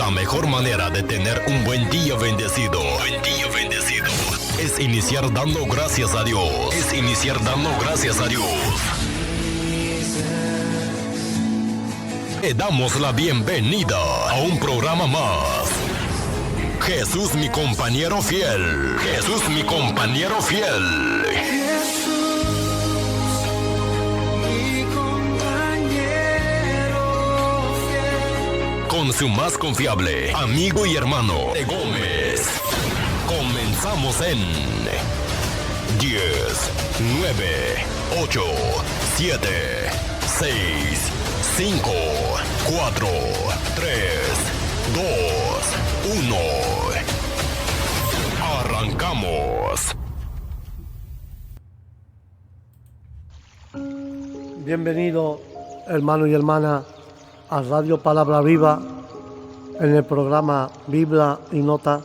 La mejor manera de tener un buen día bendecido. Es iniciar dando gracias a Dios. Le damos la bienvenida a un programa más. Jesús mi compañero fiel. Con su más confiable amigo y hermano de Gómez. Comenzamos en 10, 9, 8, 7, 6, 5, 4, 3, 2, 1. Arrancamos. Bienvenido, hermano y hermana, a Radio Palabra Viva, en el programa Biblia y Nota.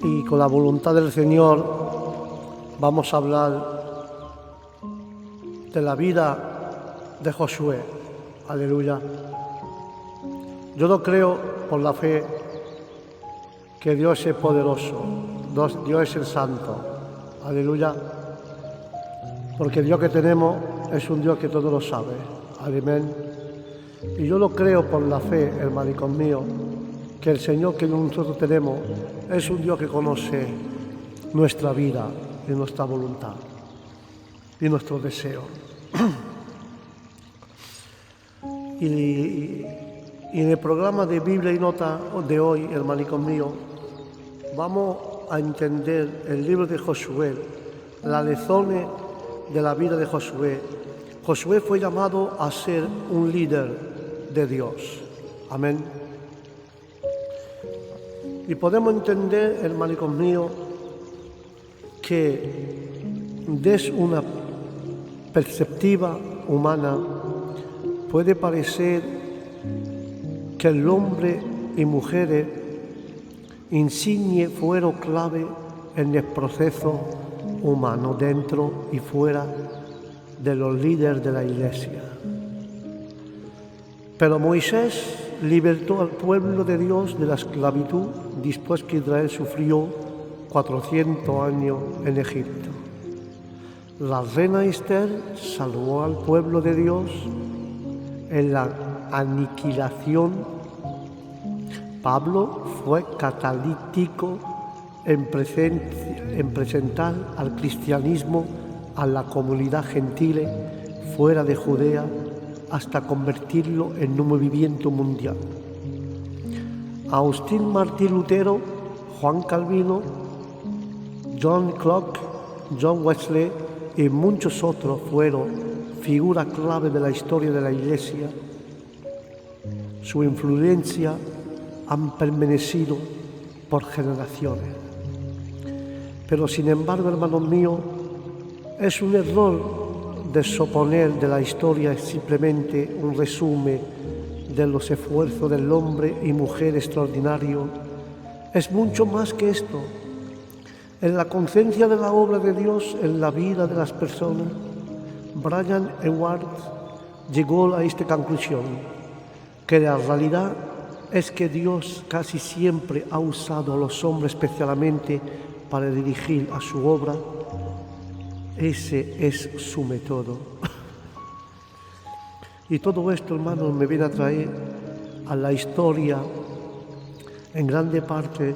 Y con la voluntad del Señor vamos a hablar de la vida de Josué. Aleluya. Yo lo creo por la fe que Dios es poderoso, Dios es el santo. Aleluya. Porque el Dios que tenemos es un Dios que todo lo sabe. Amén. Y yo lo creo por la fe, hermanos míos, que el Señor que nosotros tenemos es un Dios que conoce nuestra vida y nuestra voluntad y nuestro deseo. Y en el programa de Biblia y Nota de hoy, hermanos míos, vamos a entender el libro de Josué, las lecciones de la vida de Josué. Josué fue llamado a ser un líder de Dios. Amén. Y podemos entender, hermanos míos, que desde una perspectiva humana puede parecer que el hombre y mujeres insignes fueron clave en el proceso humano dentro y fuera de los líderes de la iglesia. Pero Moisés libertó al pueblo de Dios de la esclavitud después que Israel sufrió 400 años en Egipto. La reina Esther salvó al pueblo de Dios en la aniquilación. Pablo fue catalítico en presentar al cristianismo a la comunidad gentil fuera de Judea hasta convertirlo en un movimiento mundial. Agustín Martín Lutero, Juan Calvino, John Locke, John Wesley y muchos otros fueron figuras clave de la historia de la Iglesia. Su influencia han permanecido por generaciones. Pero sin embargo, hermanos míos, es un error de suponer de la historia es simplemente un resumen de los esfuerzos del hombre y mujer extraordinario. Es mucho más que esto. En la conciencia de la obra de Dios en la vida de las personas, Brian Ewart llegó a esta conclusión, que la realidad es que Dios casi siempre ha usado a los hombres especialmente para dirigir a su obra. Ese es su método. Y todo esto, hermanos, me viene a traer a la historia, en grande parte,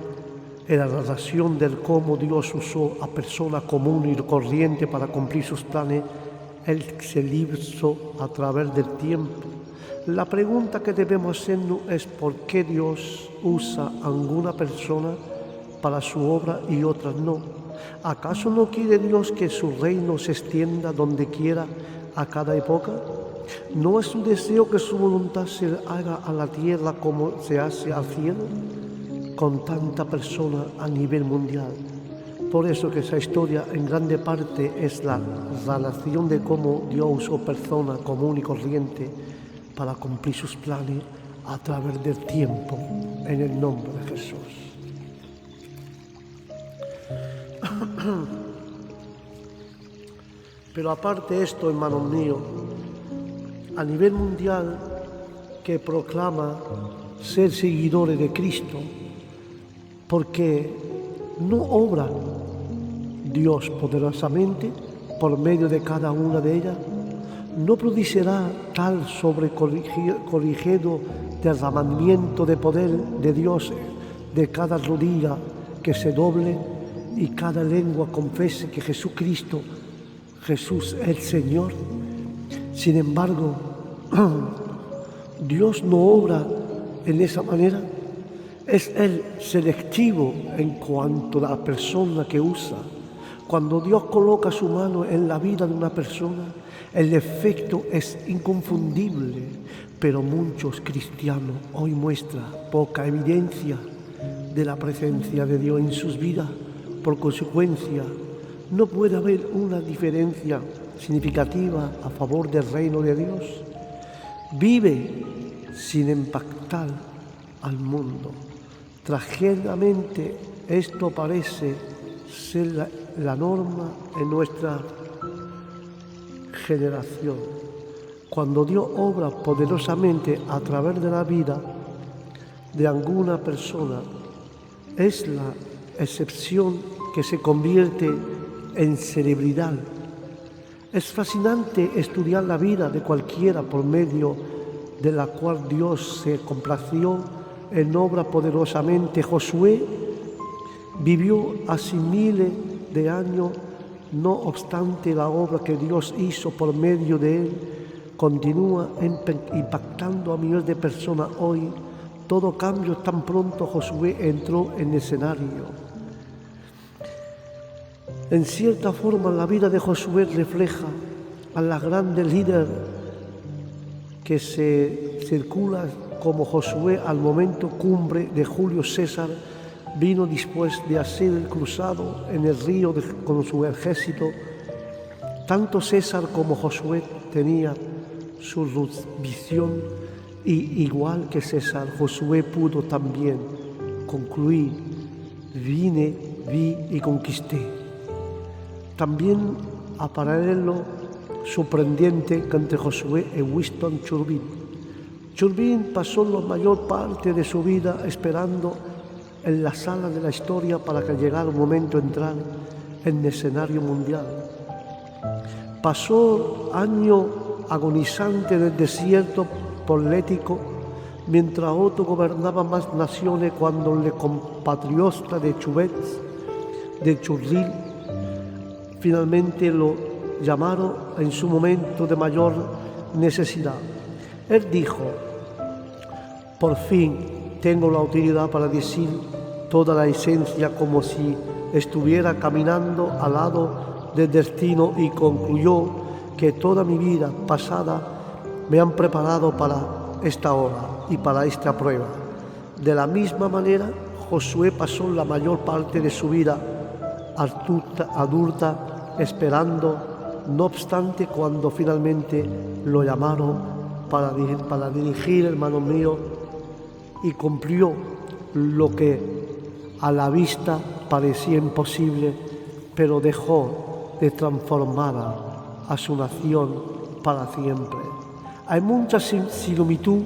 en la narración del cómo Dios usó a personas comunes y corrientes para cumplir sus planes. Él se hizo a través del tiempo. La pregunta que debemos hacernos es ¿por qué Dios usa a alguna persona para su obra y otras no? ¿Acaso no quiere Dios que su reino se extienda donde quiera a cada época? ¿No es su deseo que su voluntad se haga a la tierra como se hace al cielo? Con tanta persona a nivel mundial. Por eso que esa historia en grande parte es la relación de cómo Dios usó personas común y corriente para cumplir sus planes a través del tiempo, en el nombre de Jesús. Pero aparte de esto, hermanos míos, a nivel mundial que proclama ser seguidores de Cristo, porque no obra Dios poderosamente por medio de cada una de ellas, no producirá tal sobrecogido derramamiento de poder de Dios de cada rodilla que se doble y cada lengua confiese que Jesucristo, Jesús es el Señor. Sin embargo, Dios no obra en esa manera. Es Él selectivo en cuanto a la persona que usa. Cuando Dios coloca su mano en la vida de una persona, el efecto es inconfundible, pero muchos cristianos hoy muestran poca evidencia de la presencia de Dios en sus vidas. Por consecuencia, no puede haber una diferencia significativa a favor del reino de Dios. Vive sin impactar al mundo. Tragicamente, esto parece ser la norma en nuestra generación. Cuando Dios obra poderosamente a través de la vida de alguna persona, es la excepción que se convierte en celebridad. Es fascinante estudiar la vida de cualquiera por medio de la cual Dios se complació en obra poderosamente. Josué vivió hace miles de años, no obstante la obra que Dios hizo por medio de él continúa impactando a millones de personas hoy. Todo cambio tan pronto Josué entró en el escenario. En cierta forma, la vida de Josué refleja a la grande líder que se circula como Josué al momento cumbre de Julio César. Vino después de hacer el cruzado en el río con su ejército. Tanto César como Josué tenían su visión y igual que César, Josué pudo también concluir: vine, vi y conquisté. También a paralelo sorprendente que entre Josué y Winston Churchill. Churchill pasó la mayor parte de su vida esperando en la sala de la historia para que llegara el momento de entrar en el escenario mundial. Pasó años agonizante en el desierto político, mientras otro gobernaba más naciones, cuando el compatriota de Churchill finalmente lo llamaron en su momento de mayor necesidad. Él dijo: por fin tengo la autoridad para decir toda la esencia como si estuviera caminando al lado del destino, y concluyó que toda mi vida pasada me han preparado para esta hora y para esta prueba. De la misma manera, Josué pasó la mayor parte de su vida adulta esperando. No obstante, cuando finalmente lo llamaron para dirigir, hermano mío, y cumplió lo que a la vista parecía imposible, pero dejó de transformar a su nación para siempre. Hay mucha similitud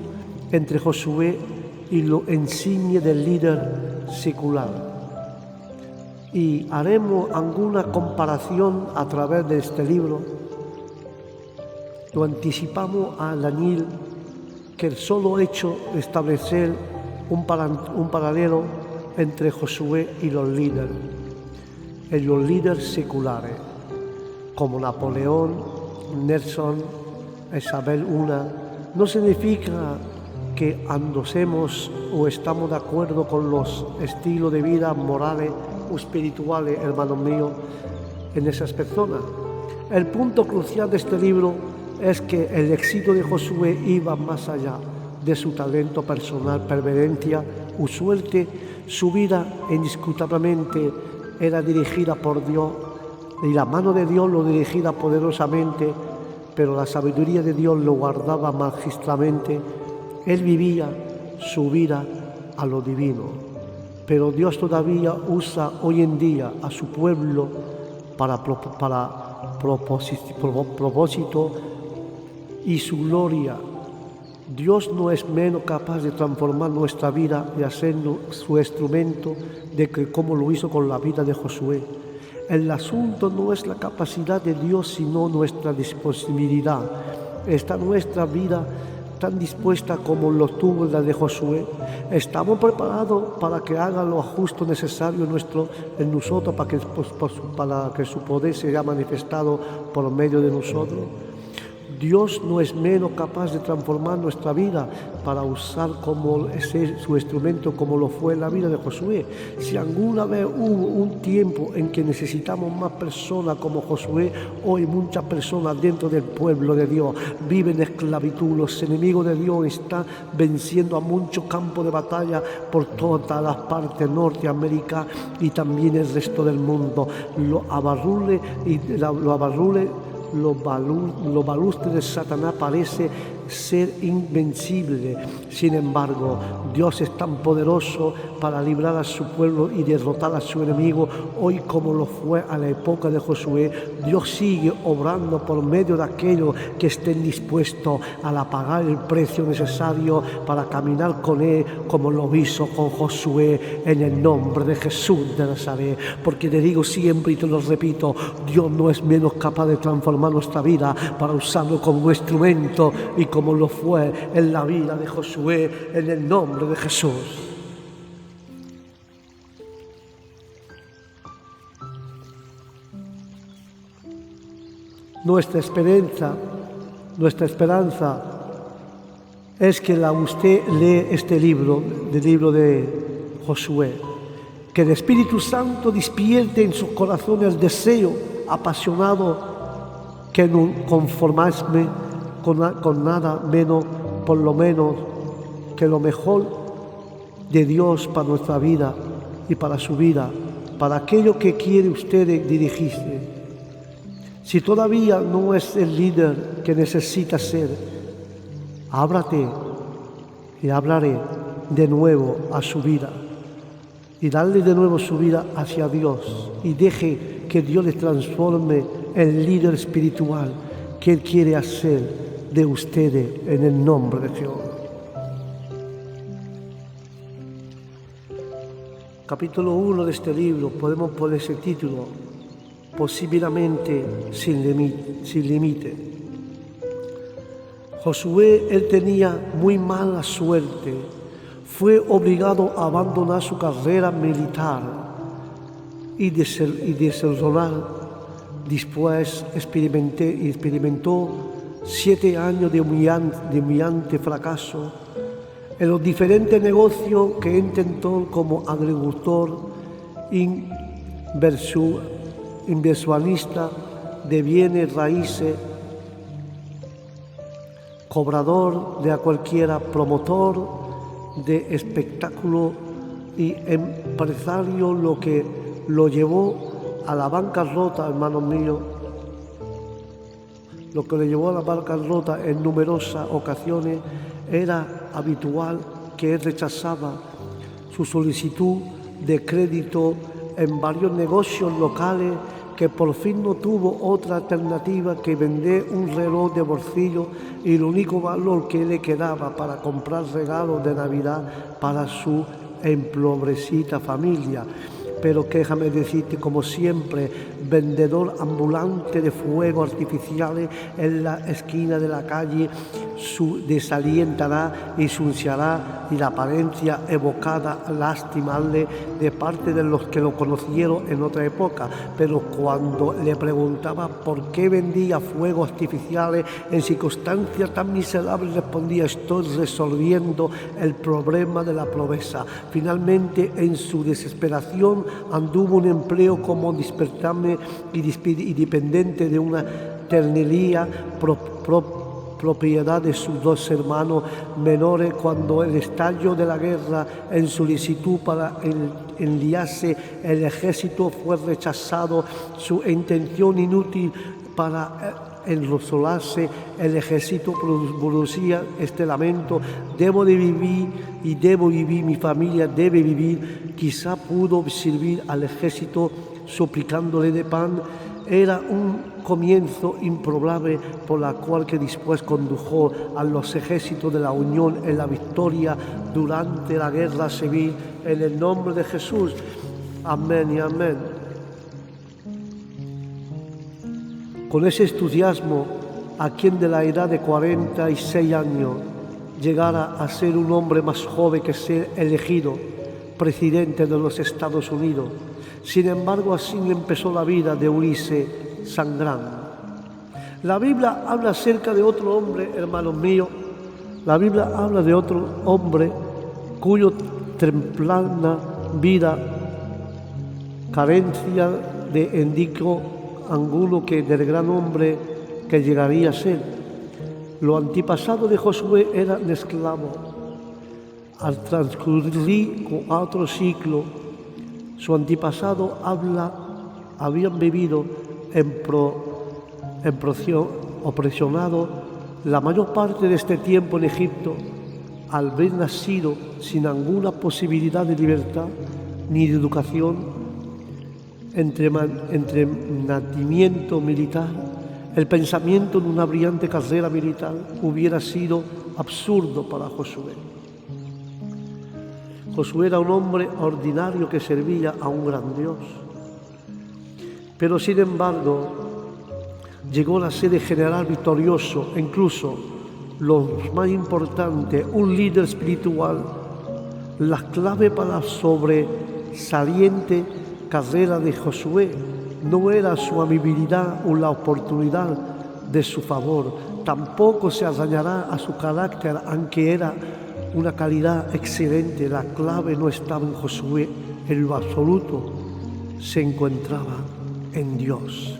entre Josué y lo insigne del líder secular, y haremos alguna comparación a través de este libro. Lo anticipamos a Daniel, que el solo hecho de establecer un paralelo entre Josué y los líderes seculares, como Napoleón, Nelson, Isabel I, no significa que andosemos o estamos de acuerdo con los estilos de vida morales o espirituales, hermanos míos, en esas personas. El punto crucial de este libro es que el éxito de Josué iba más allá de su talento personal, perverencia o suerte. Su vida indiscutablemente era dirigida por Dios, y la mano de Dios lo dirigía poderosamente, pero la sabiduría de Dios lo guardaba magistralmente. Él vivía su vida a lo divino, pero Dios todavía usa hoy en día a su pueblo para propósito, y su gloria Dios no es menos capaz de transformar nuestra vida y hacernos su instrumento de que como lo hizo con la vida de Josué. El asunto no es la capacidad de Dios, sino nuestra disponibilidad. ¿Está nuestra vida tan dispuesta como lo tuvo la de Josué? ¿Estamos preparados para que haga lo justo necesario en nosotros para que su poder sea manifestado por medio de nosotros? Dios no es menos capaz de transformar nuestra vida para usar como su instrumento como lo fue en la vida de Josué. Si alguna vez hubo un tiempo en que necesitamos más personas como Josué, hoy muchas personas dentro del pueblo de Dios viven en esclavitud. Los enemigos de Dios están venciendo a muchos campos de batalla por todas las partes, Norteamérica y también el resto del mundo. Los balustres de Satanás parece ser invencible. Sin embargo, Dios es tan poderoso para librar a su pueblo y derrotar a su enemigo. Hoy, como lo fue a la época de Josué, Dios sigue obrando por medio de aquellos que estén dispuestos a pagar el precio necesario para caminar con Él, como lo hizo con Josué, en el nombre de Jesús de Nazaret. Porque te digo siempre y te lo repito, Dios no es menos capaz de transformar nuestra vida para usarlo como instrumento y como lo fue en la vida de Josué, en el nombre de Jesús. Nuestra esperanza es que usted lee este libro, el libro de Josué, que el Espíritu Santo despierte en sus corazones el deseo apasionado que no conformarme con nada menos, por lo menos, que lo mejor de Dios para nuestra vida y para su vida, para aquello que quiere usted dirigirse. Si todavía no es el líder que necesita ser, ábrate y hablaré de nuevo a su vida y darle de nuevo su vida hacia Dios y deje que Dios le transforme en líder espiritual que Él quiere hacer de ustedes en el nombre de Dios. Capítulo 1 de este libro, podemos poner ese título, posiblemente sin límite. Josué, él tenía muy mala suerte. Fue obligado a abandonar su carrera militar y desertar. Después experimentó 7 años de humillante fracaso en los diferentes negocios que intentó como agricultor, inversionista de bienes raíces, cobrador de cualquiera, promotor de espectáculo y empresario, lo que lo llevó a la bancarrota, hermanos míos. Lo que le llevó a la bancarrota en numerosas ocasiones era habitual que él rechazaba su solicitud de crédito en varios negocios locales, que por fin no tuvo otra alternativa que vender un reloj de bolsillo y el único valor que le quedaba para comprar regalos de Navidad para su empobrecida familia. Pero déjame decirte, como siempre, vendedor ambulante de fuegos artificiales en la esquina de la calle, desalientará y suciará, y la apariencia evocada lastimarle de parte de los que lo conocieron en otra época. Pero cuando le preguntaba por qué vendía fuegos artificiales en circunstancias tan miserables, respondía: estoy resolviendo el problema de la pobreza. Finalmente, en su desesperación, anduvo un empleo como despertame y dependiente de una ternería propiedad de sus 2 hermanos menores. Cuando el estallido de la guerra, en solicitud para enliarse el ejército, fue rechazado, su intención inútil para enrolarse el ejército producía este lamento: debo de vivir y debo vivir, mi familia debe vivir. Quizá pudo servir al ejército suplicándole de pan era un comienzo improbable por la cual que después condujo a los ejércitos de la Unión en la victoria durante la guerra civil, en el nombre de Jesús. Amén y amén. Con ese entusiasmo, a quien de la edad de 46 años llegara a ser un hombre más joven que ser elegido presidente de los Estados Unidos. Sin embargo, así empezó la vida de Ulises S. Grant. La Biblia habla acerca de otro hombre, hermanos míos. La Biblia habla de otro hombre cuyo temprana vida carencia de indicio alguno que del gran hombre que llegaría a ser. Los antepasados de Josué eran esclavos. Al transcurrir 4 siglos, su antepasado habían vivido opresionados la mayor parte de este tiempo en Egipto, al haber nacido sin alguna posibilidad de libertad ni de educación, entrenamiento militar. El pensamiento de una brillante carrera militar hubiera sido absurdo para Josué. Josué era un hombre ordinario que servía a un gran Dios. Pero sin embargo, llegó a ser general victorioso, e incluso lo más importante, un líder espiritual. La clave para la sobresaliente carrera de Josué no era su amabilidad o la oportunidad de su favor, tampoco se dañará a su carácter, aunque era una calidad excelente. La clave no estaba en Josué en lo absoluto, se encontraba en Dios.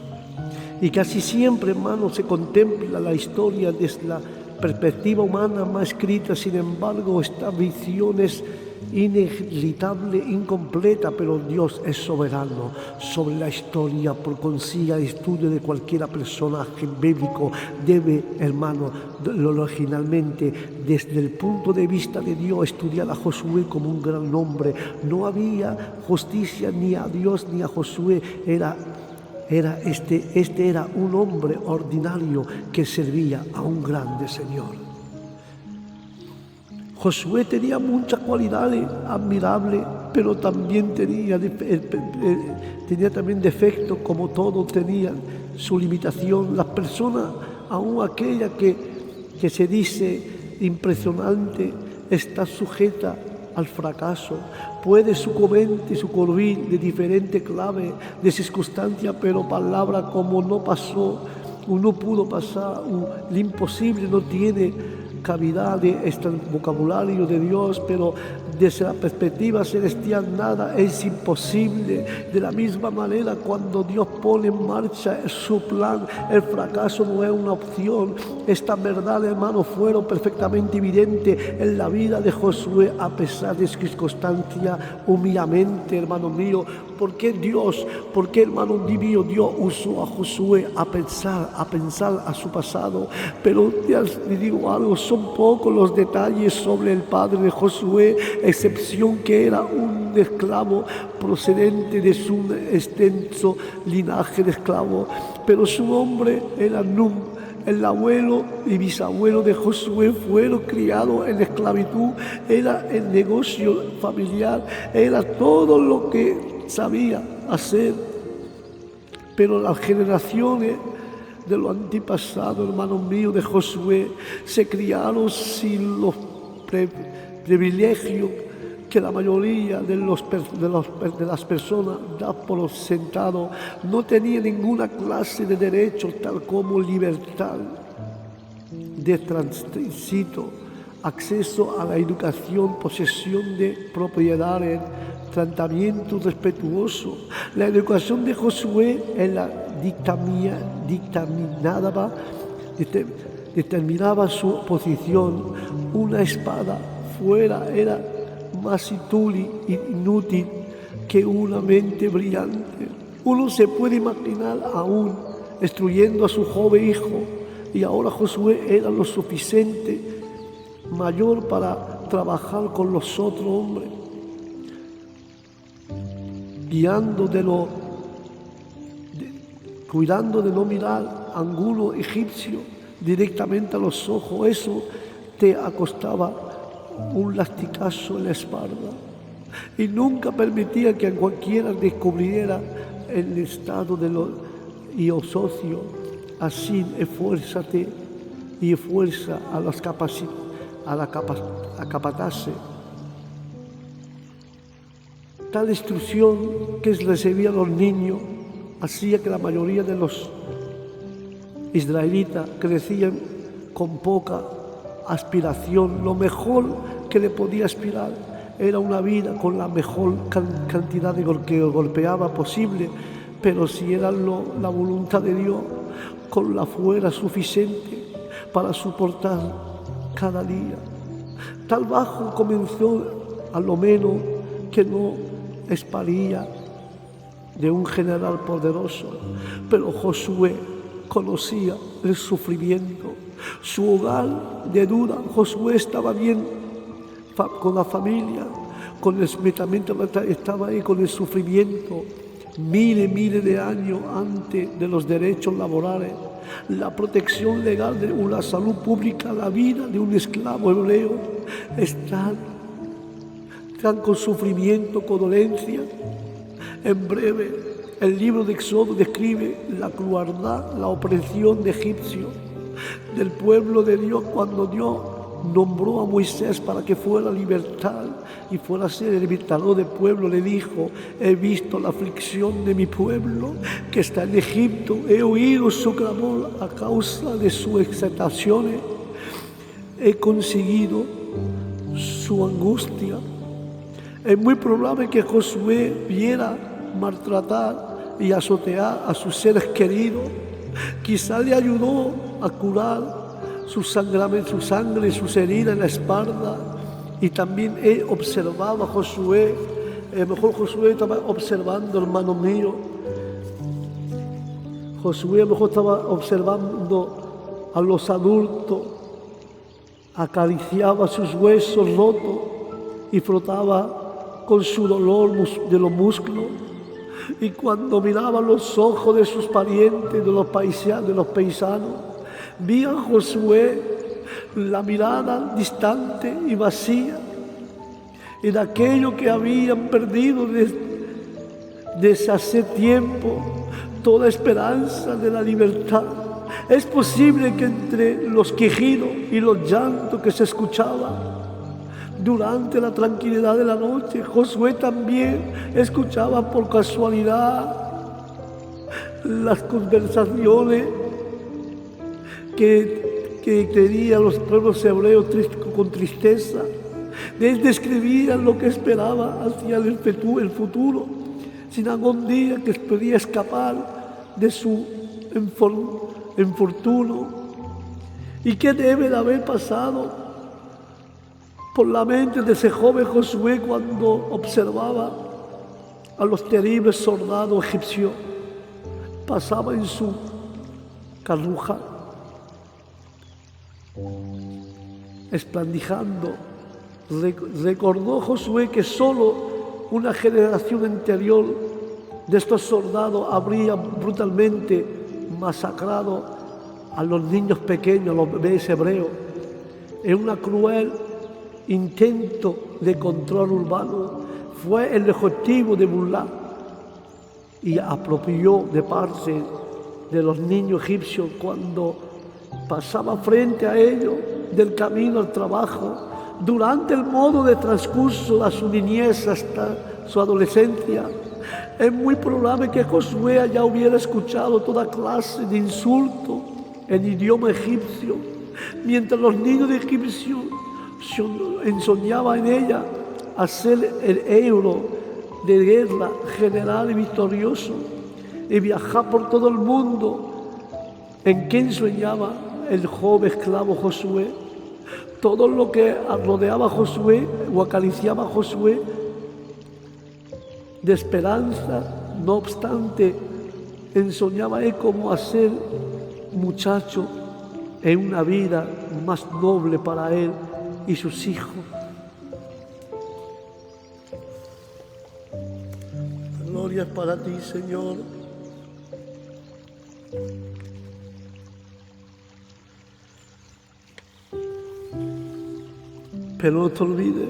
Y casi siempre, hermanos, se contempla la historia desde la perspectiva humana más escrita. Sin embargo, esta visión es inevitable, incompleta, pero Dios es soberano sobre la historia. Por consiguiente, el estudio de cualquier personaje bíblico debe, hermano, originalmente, desde el punto de vista de Dios, estudiar a Josué como un gran hombre. No había justicia ni a Dios ni a Josué. Este era un hombre ordinario que servía a un grande Señor. Josué tenía muchas cualidades admirables, pero también tenía también defectos, como todos tenían su limitación. Las personas, aun aquella que se dice impresionante, está sujeta al fracaso. Puede sucumbir de diferentes claves de circunstancias, pero palabras como no pasó o no pudo pasar, o lo imposible no tiene cavidad de este vocabulario de Dios. Pero desde la perspectiva celestial nada es imposible. De la misma manera, cuando Dios pone en marcha su plan, el fracaso no es una opción. Esta verdad, hermanos, fueron perfectamente evidentes en la vida de Josué, a pesar de circunstancias humildemente, hermano mío. ¿Por qué Dios, hermano mío, Dios usó a Josué a pensar a su pasado? Pero ya les digo algo, son pocos los detalles sobre el padre de Josué, excepción que era un esclavo procedente de su extenso linaje de esclavos. Pero su nombre era Nun. El abuelo y bisabuelo de Josué fueron criados en esclavitud. Era el negocio familiar, era todo lo que sabía hacer. Pero las generaciones de los antepasados, hermanos míos, de Josué, se criaron sin los privilegios que la mayoría de las personas da por sentado. No tenía ninguna clase de derecho, tal como libertad de tránsito, acceso a la educación, posesión de propiedades, tratamiento respetuoso. La educación de Josué determinaba su posición. Una espada fuera era más inútil que una mente brillante. Uno se puede imaginar aún instruyendo a su joven hijo, y ahora Josué era lo suficiente mayor para trabajar con los otros hombres, cuidando de no mirar a alguno egipcio directamente a los ojos. Eso te acostaba un lastigazo en la espalda. Y nunca permitía que cualquiera descubriera el estado de los socios. Así esfuérzate y esfuerza a las capataces. Tal instrucción que recibían los niños hacía que la mayoría de los israelitas crecían con poca aspiración. Lo mejor que le podía aspirar era una vida con la mejor cantidad de que golpeaba posible, pero si era la voluntad de Dios, con la fuera suficiente para soportar cada día. Tal bajo comenzó a lo menos que no esparía de un general poderoso, pero Josué conocía el sufrimiento. Su hogar de duda, Josué estaba bien con la familia, con el sometimiento, estaba ahí con el sufrimiento. Miles de años antes de los derechos laborales, la protección legal de una salud pública, la vida de un esclavo hebreo, están con sufrimiento, con dolencia. En breve, el libro de Éxodo describe la crueldad, la opresión de egipcios, del pueblo de Dios, cuando Dios nombró a Moisés para que fuera libertad y fuera a ser el libertador del pueblo. Le dijo: he visto la aflicción de mi pueblo que está en Egipto, he oído su clamor a causa de sus exaltaciones, he conseguido su angustia. Es muy probable que Josué viera maltratar y azotear a sus seres queridos. Quizá le ayudó a curar su sangre, sus heridas en la espalda. Y también observaba a Josué. Mejor Josué estaba observando, hermano mío. Josué mejor estaba observando a los adultos. Acariciaba sus huesos rotos y frotaba con su dolor de los músculos. Y cuando miraba los ojos de sus parientes, de los paisanos, vi a Josué la mirada distante y vacía en aquello que habían perdido desde hace tiempo, toda esperanza de la libertad. Es posible que entre los quejidos y los llantos que se escuchaban durante la tranquilidad de la noche, Josué también escuchaba por casualidad las conversaciones que tenían los pueblos hebreos con tristeza. Él describía lo que esperaba hacia el futuro, sin algún día que podía escapar de su infortunio. ¿Y qué debe de haber pasado por la mente de ese joven Josué cuando observaba a los terribles soldados egipcios? Pasaba en su carruja, esplandijando. Recordó Josué que solo una generación anterior de estos soldados habría brutalmente masacrado a los niños pequeños, a los bebés hebreos, en una cruel intento de control urbano. Fue el objetivo de burlar y apropió de parte de los niños egipcios cuando pasaba frente a ellos del camino al trabajo, durante el modo de transcurso de su niñez hasta su adolescencia. Es muy probable que Josué ya hubiera escuchado toda clase de insultos en idioma egipcio, mientras los niños de egipcios ensoñaban en ella a ser el héroe de guerra, general y victorioso, y viajar por todo el mundo. ¿En qué ensoñaba el joven esclavo Josué? Todo lo que rodeaba a Josué o acariciaba a Josué de esperanza. No obstante, ensoñaba él como a ser muchacho en una vida más noble para él y sus hijos. Gloria es para ti, Señor. Pero no te olvides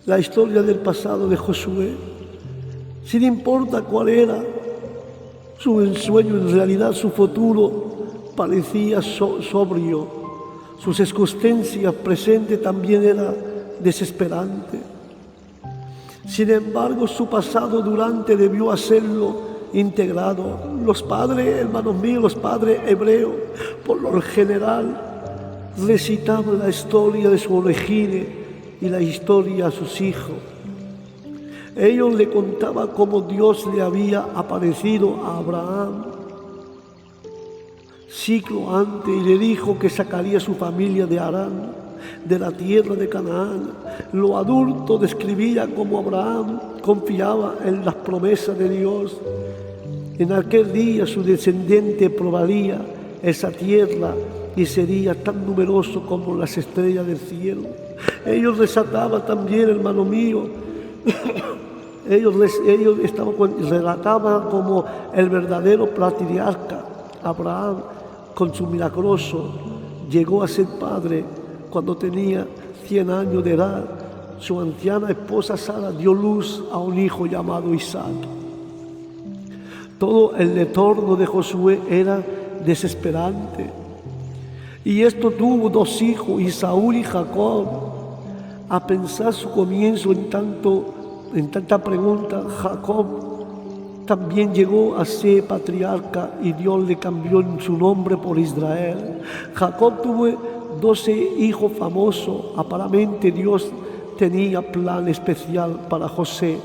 la historia del pasado de Josué. Sin importa cuál era su ensueño, en realidad su futuro parecía sobrio. Sus circunstancias presentes también era desesperante. Sin embargo, su pasado durante debió hacerlo integrado. Los padres, hermanos míos, los padres hebreos, por lo general, recitaban la historia de su origen y la historia a sus hijos. Ellos le contaban cómo Dios le había aparecido a Abraham siglo antes y le dijo que sacaría a su familia de Harán, de la tierra de Canaán. Los adultos describían cómo Abraham confiaba en las promesas de Dios. En aquel día su descendiente probaría esa tierra y sería tan numeroso como las estrellas del cielo. Ellos resaltaban también, hermano mío, ellos relataban como el verdadero patriarca Abraham, con su milagroso, llegó a ser padre cuando tenía 100 años de edad. Su anciana esposa Sara dio luz a un hijo llamado Isaac. Todo el entorno de Josué era desesperante. Y esto tuvo 2 hijos, Esaú y Jacob. A pensar su comienzo en tanta pregunta, Jacob también llegó a ser patriarca y Dios le cambió su nombre por Israel. Jacob tuvo 12 hijos famosos. Aparentemente Dios tenía plan especial para José.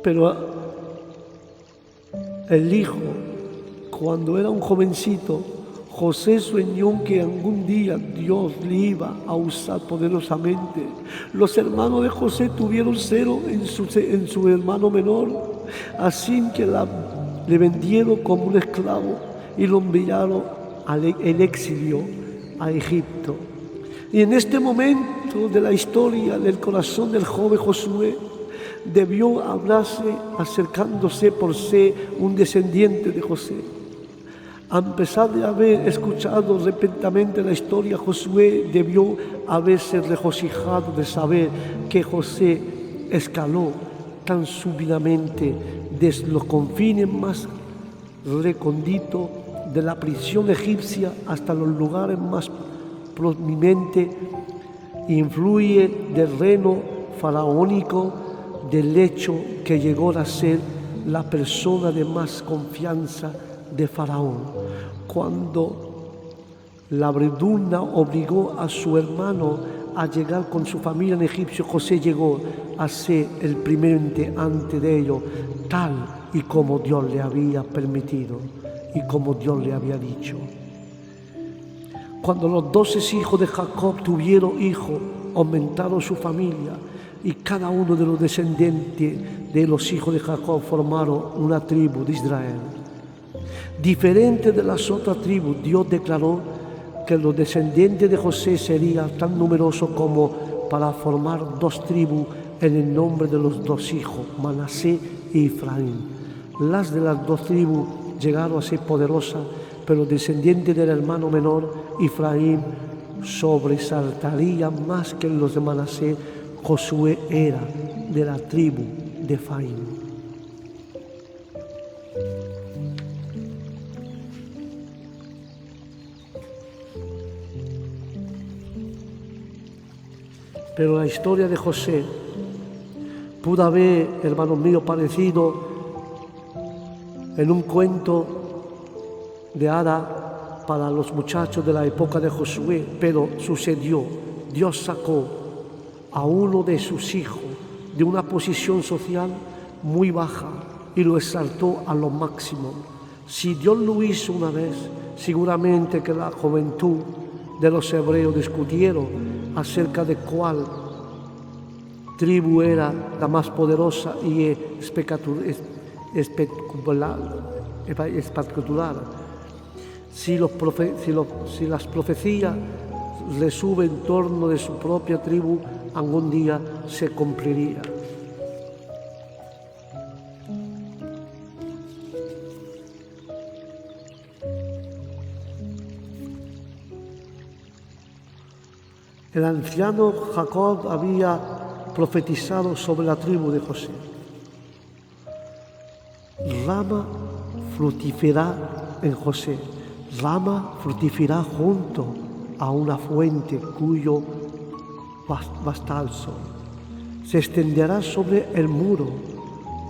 Pero el hijo, cuando era un jovencito, José soñó que algún día Dios le iba a usar poderosamente. Los hermanos de José tuvieron celo en su hermano menor, así que le vendieron como un esclavo y lo enviaron al exilio a Egipto. Y en este momento de la historia del corazón del joven Josué, debió hablarse acercándose por ser un descendiente de José. A pesar de haber escuchado repentinamente la historia, Josué debió haberse regocijado de saber que José escaló tan súbitamente desde los confines más recónditos de la prisión egipcia hasta los lugares más prominentes, influye del reino faraónico, del hecho que llegó a ser la persona de más confianza de Faraón. Cuando la verduna obligó a su hermano a llegar con su familia en Egipto, José llegó a ser el primero ante de ellos, tal y como Dios le había permitido y como Dios le había dicho. Cuando los 12 hijos de Jacob tuvieron hijos, aumentaron su familia y cada uno de los descendientes de los hijos de Jacob formaron una tribu de Israel. Diferente de las otras tribus, Dios declaró que los descendientes de José serían tan numerosos como para formar 2 tribus en el nombre de los 2 hijos, Manasés y Efraín. Las de las 2 tribus llegaron a ser poderosas, pero los descendientes del hermano menor, Efraín, sobresaltarían más que los de Manasés. Josué era de la tribu de Efraín. Pero la historia de José pudo haber, hermanos míos, parecido en un cuento de hada para los muchachos de la época de Josué, pero sucedió. Dios sacó a uno de sus hijos de una posición social muy baja y lo exaltó a lo máximo. Si Dios lo hizo una vez, seguramente que la juventud de los hebreos discutieron acerca de cuál tribu era la más poderosa y espectacular. Si las profecías les sube en torno de su propia tribu, algún día se cumpliría. El anciano Jacob había profetizado sobre la tribu de José. Rama fructificará en José. Rama fructificará junto a una fuente cuyo vastalzo se extenderá sobre el muro.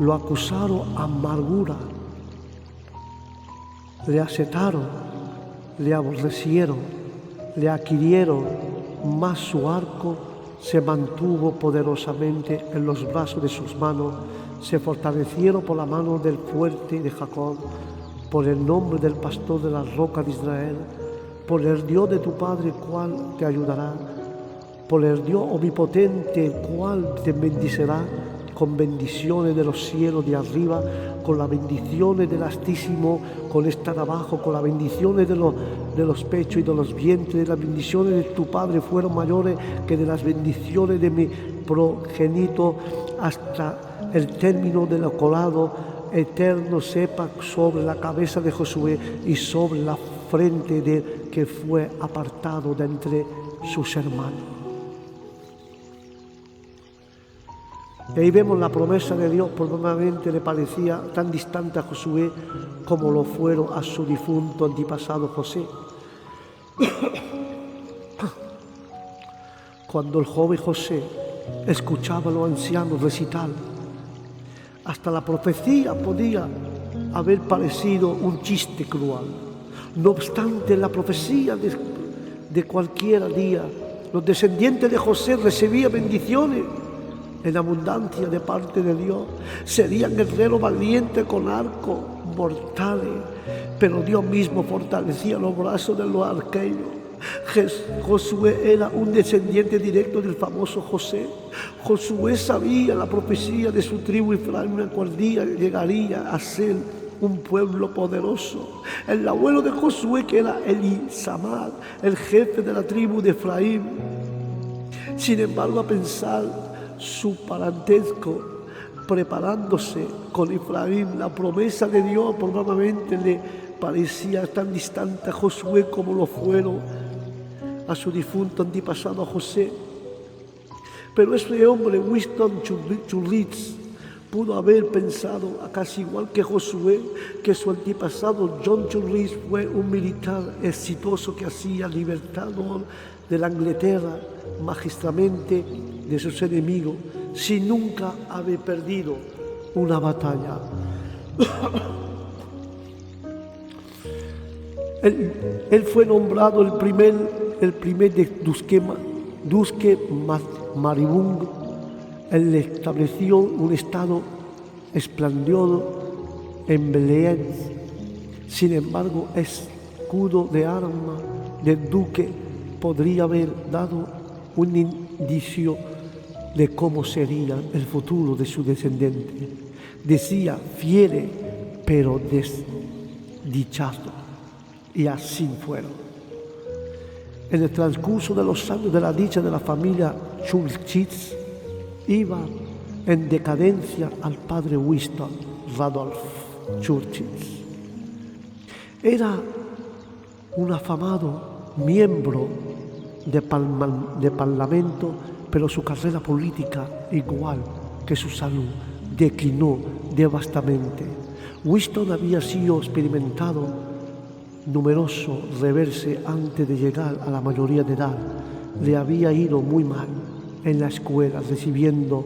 Lo acusaron amargura, le asetaron, le aborrecieron, le adquirieron, mas su arco se mantuvo poderosamente en los brazos de sus manos, se fortalecieron por la mano del fuerte de Jacob, por el nombre del pastor de la roca de Israel, por el Dios de tu Padre, cual te ayudará, por el Dios omnipotente, cual te bendicirá, con bendiciones de los cielos de arriba, con las bendiciones del Altísimo, con estar abajo, con las bendiciones de los pechos y de los vientres. Las bendiciones de tu Padre fueron mayores que de las bendiciones de mi progenitor, hasta el término del colado eterno sepa sobre la cabeza de Josué y sobre la frente de que fue apartado de entre sus hermanos. Y ahí vemos la promesa de Dios. Probablemente le parecía tan distante a Josué como lo fueron a su difunto antepasado José. Cuando el joven José escuchaba a los ancianos recitar, hasta la profecía podía haber parecido un chiste cruel. No obstante, la profecía de cualquier día, los descendientes de José recibían bendiciones en abundancia de parte de Dios. Serían guerreros valientes con arcos mortales, pero Dios mismo fortalecía los brazos de los arqueros. Josué era un descendiente directo del famoso José. Josué sabía la profecía de su tribu Efraín, cual día llegaría a ser un pueblo poderoso. El abuelo de Josué, que era Elisamar, el jefe de la tribu de Efraín. Sin embargo, a pensar su parentesco, preparándose con Efraín, la promesa de Dios probablemente le parecía tan distante a Josué como lo fueron a su difunto antepasado José. Pero ese hombre, Winston Churchill, pudo haber pensado, casi igual que Josué, que su antepasado John Churchill fue un militar exitoso que hacía libertador de la Inglaterra magistralmente de sus enemigos, sin nunca haber perdido una batalla. Él fue nombrado el primer de Duque Maribung. Él estableció un estado esplendoroso en Belén. Sin embargo, escudo de arma del duque podría haber dado un indicio de cómo sería el futuro de su descendiente. Decía: fiere pero desdichado. Y así fueron. En el transcurso de los años de la dicha de la familia Churchill, iba en decadencia al padre Winston Randolph Churchill. Era un afamado miembro de parlamento, pero su carrera política, igual que su salud, declinó devastadamente. Winston había sido experimentado numeroso reverse antes de llegar a la mayoría de edad. Le había ido muy mal en la escuela, recibiendo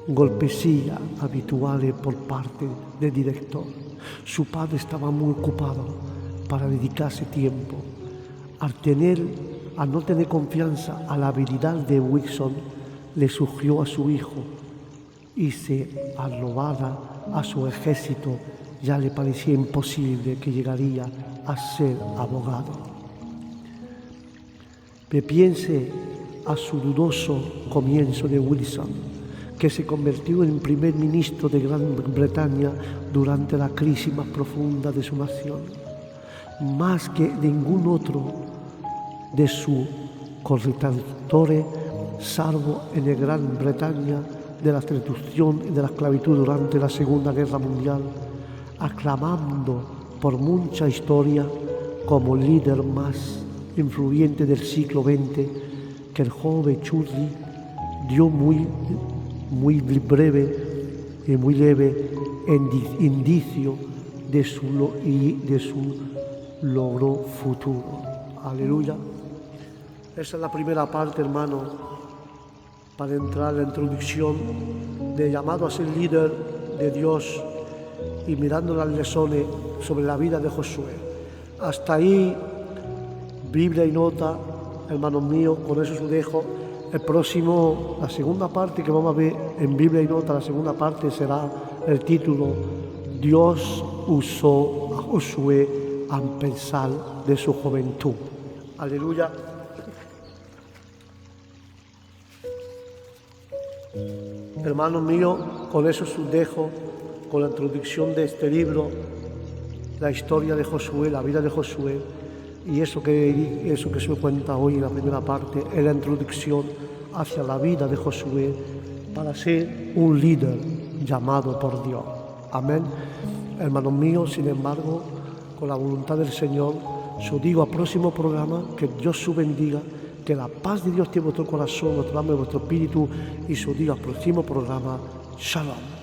golpecillas habituales por parte del director. Su padre estaba muy ocupado para dedicarse tiempo. Al no tener confianza a la habilidad de Winston, le sugirió a su hijo y se arrobara a su ejército. Ya le parecía imposible que llegaría a ser abogado. Me piense a su dudoso comienzo de Wilson, que se convirtió en primer ministro de Gran Bretaña durante la crisis más profunda de su nación. Más que ningún otro de sus corredores, salvo en el Gran Bretaña de la destrucción y de la esclavitud durante la Segunda Guerra Mundial, aclamando por mucha historia como el líder más influyente del siglo XX, que el joven Churri dio muy breve y muy leve indicio de su logro futuro. Aleluya. Esa es la primera parte, hermano, para entrar en la introducción de llamado a ser líder de Dios y mirando las lecciones sobre la vida de Josué. Hasta ahí, Biblia y nota, hermanos míos, con eso os dejo. La segunda parte que vamos a ver en Biblia y nota, la segunda parte será el título Dios usó a Josué a pesar de su juventud. Aleluya. Hermanos míos, con eso os dejo, con la introducción de este libro, la historia de Josué, la vida de Josué, y eso que se cuenta hoy en la primera parte es la introducción hacia la vida de Josué para ser un líder llamado por Dios. Amén. Hermanos míos, sin embargo, con la voluntad del Señor, os digo al próximo programa que Dios os bendiga, que la paz de Dios esté en vuestro corazón, vuestro alma y vuestro espíritu, y os digo al próximo programa, Shalom.